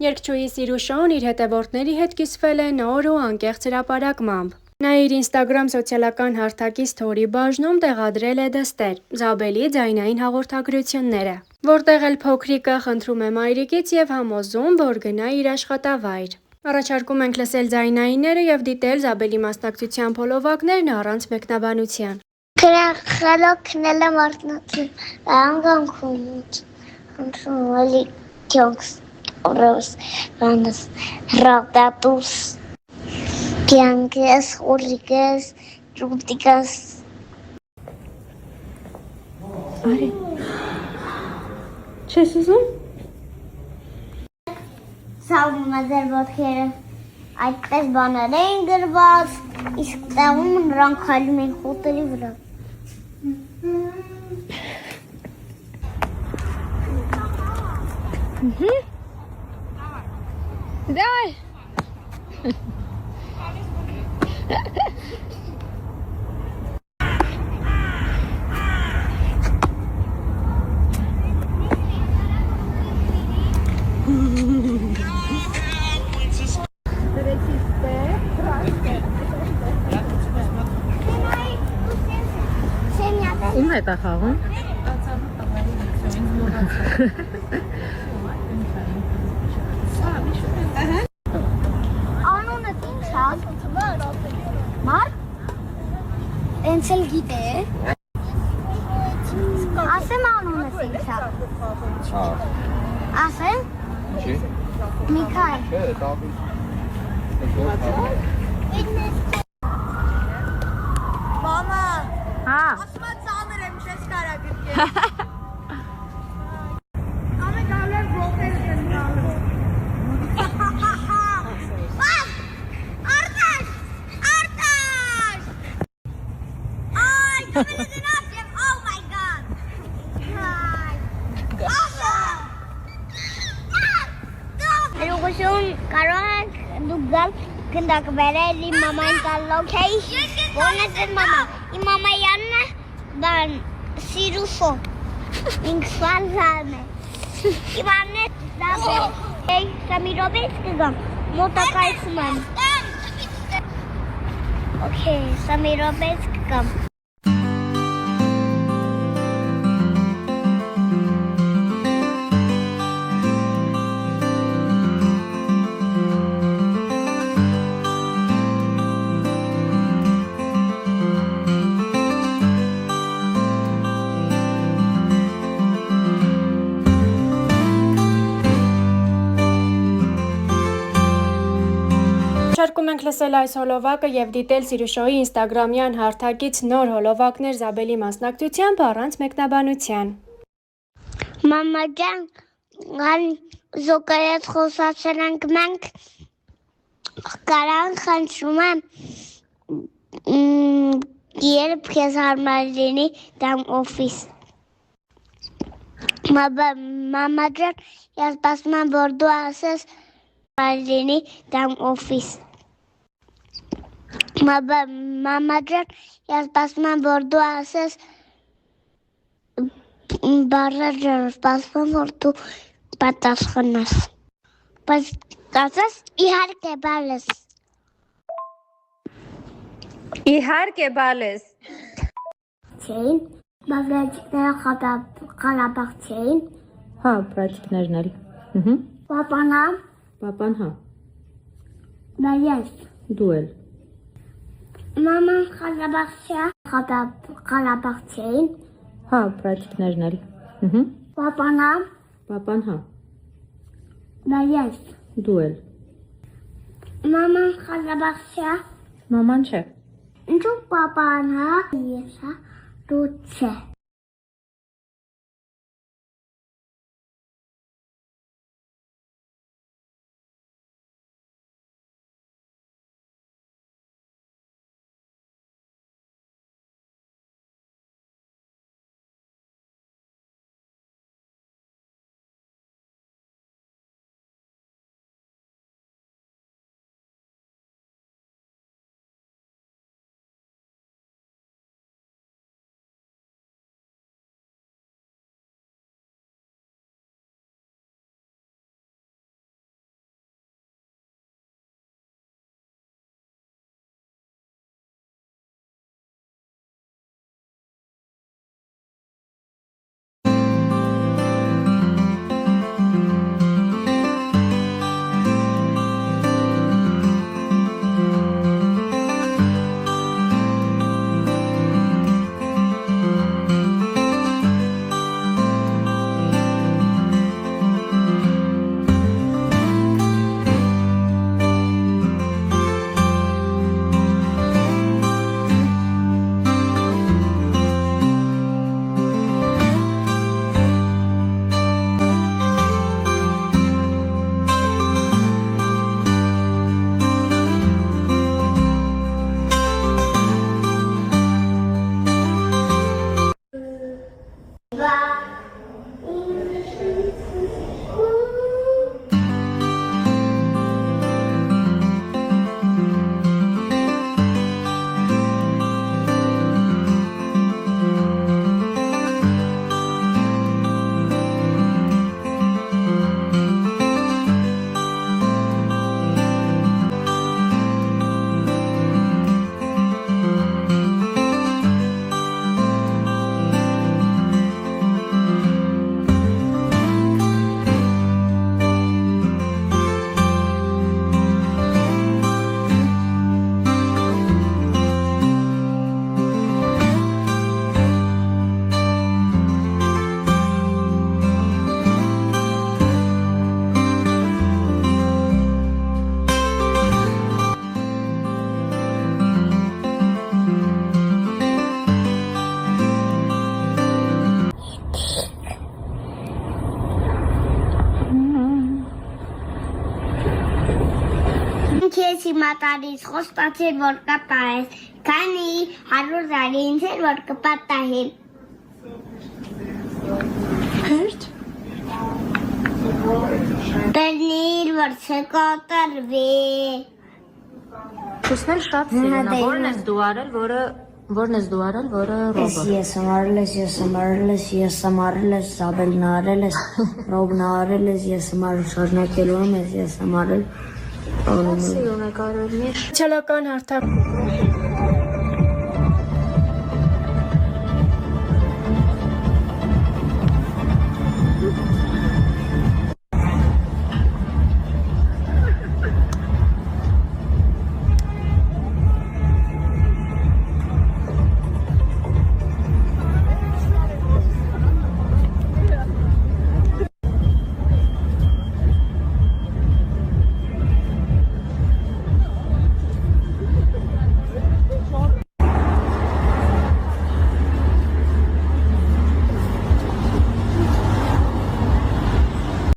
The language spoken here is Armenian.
Երգչուհի Սիրուշոն իր հետևորդների հետ կիսվել է նոր ու անկեղծ հրապարակմամբ։ Նա իր Instagram սոցիալական հարթակի սթորի բաժնում տեղադրել է դստեր՝ Զաբելի ձայնային հաղորդագրությունները, որտեղ էլ փոքրիկը խնդրում է մայրիկից եւ համոզում, որ գնա իր աշխատավայր։ Առաջարկում ենք լսել ձայնայինները եւ դիտել Զաբելի մասնակցության փոլովակներն առանց մեկնաբանության։ Քրախալոքն էլ մարտնացի, անգանքումուց, անցումալի կյոքս, օրոս, վանս, ռատատուս, կյանքես, ուրիկես, ճուտիկես։ Արի, չես ուզում? Սաղում է ձեր ոտքերը, այդպես բաներ էին գրված, իսկ տեղում նրանք հալում են խոտերի վրա։ Դայ! Ում հետ է խաղում? Անունը ինչ է? Մարկ? Էնց էլ գիտե։ Ասեմ անունս ինչ է։ Ասեմ։ Ինչի՞։ Միքայել։ Չէ, տավի։ Մամա, Հա։ ասմա ծանր եմ, չես կարա գրկել։ Ամե գալեր բլոկեր ես գալու։ Արտաշ, Արտաշ։ Այ, դու դնաս եմ, oh my god։ Լուգություն կարող եք դուք գալ գնդակ վերել իմ մամային տալ լոքեյշն, որն է ձեր մամա, իմ մամայանն է, բան, Սիրուշո, ինք սվալզան է, իմ աննետ դավե, սա մի ռոբեց կգամ, մոտակայցում եմ, օքեյ, սա մի ռոբեց կգամ, Շարքում ենք լսել այս հոլովակը եւ դիտել Սիրուշոյի ինստագրամյան հարթակից նոր հոլովակներ Զաբելի մասնակցությամբ առանց մեկնաբանության։ մամա ջան, գան զոկայած խոսացել ենք մենք, կարան խնդրում եմ, երբ քեզ հարմար լինի դամ օֆիս։ Մամա ջան, ես սպասում եմ, որ դու ասես լինի դամ օֆիս։ Մամա ջան, ես սպասում եմ, որ դու ասես բառը ջան, սպասում եմ, որ դու պատասխանես։ Բայց ասես իհարկե բալես։ Իհարկե, բալես։ Չէին, բավրաջիկները խալապաղ չէին, Հա, պրատիկներն էլ։ պապանա, Պապան հա, դա ես։ դու էլ։ Մաման խալապաղ չէ, խալապաղ չէին, Հա, պրատիկներն էլ։ պապանա, Պապան հա, դա ես։ դու էլ։ Մաման խալապաղ չէ, Մաման չէ։ ինչու պապանա, ես հա, դու չէ։ հիմա տարից խոստացել, որ կտարես, քանի 100 տարի ինձ էր, որ կպատահի։ Հերթ։ Բերնիր, որ չկոտրվի։ Քուսնել շատ սիրուն է, որն ես դու արել, որը ռոբը։ Ես համարել ես, Զաբելն արել ես, Ռոբն արել ես համարել շարունակելու եմ, ես համարել։ Սիրուն է կարել միշտ։ Սոցիալական հարթակում